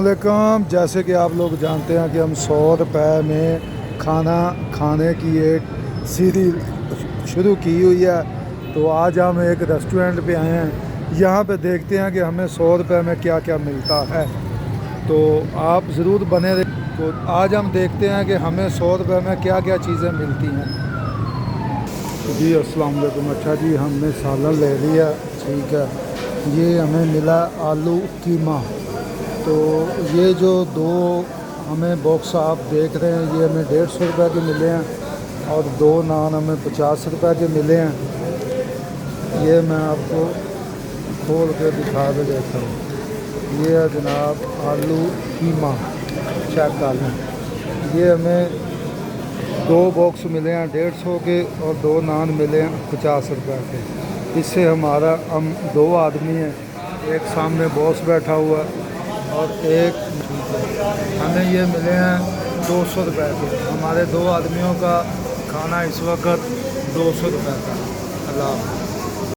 अस्सलामुअलैकुम। जैसे कि आप लोग जानते हैं कि हम 100 रुपये में खाना खाने की एक सीरीज शुरू की हुई है। तो आज हम एक रेस्टोरेंट पे आए हैं। यहाँ पे देखते हैं कि हमें 100 रुपये में क्या क्या मिलता है। तो आप ज़रूर बने रहे। तो आज हम देखते हैं कि हमें 100 रुपये में क्या क्या चीज़ें मिलती हैं। जी अस्सलामुअलैकुम। अच्छा जी, हमने सालन ले लिया, ठीक है। ये हमें मिला आलू कीमा। तो ये जो दो हमें बॉक्स आप देख रहे हैं, ये हमें 150 रुपये के मिले हैं और 2 नान हमें 50 रुपये के मिले हैं। ये मैं आपको खोल के दिखा दे देता हूँ। ये है जनाब आलू कीमा, चेक कर लें। ये हमें 2 बॉक्स मिले हैं 150 के और 2 नान मिले हैं 50 रुपये के। इससे हम 2 आदमी हैं, एक सामने बॉस बैठा हुआ है और एक हमें ये मिले हैं 200 रुपये के। हमारे 2 आदमियों का खाना इस वक्त 200 रुपये का। अल्लाह।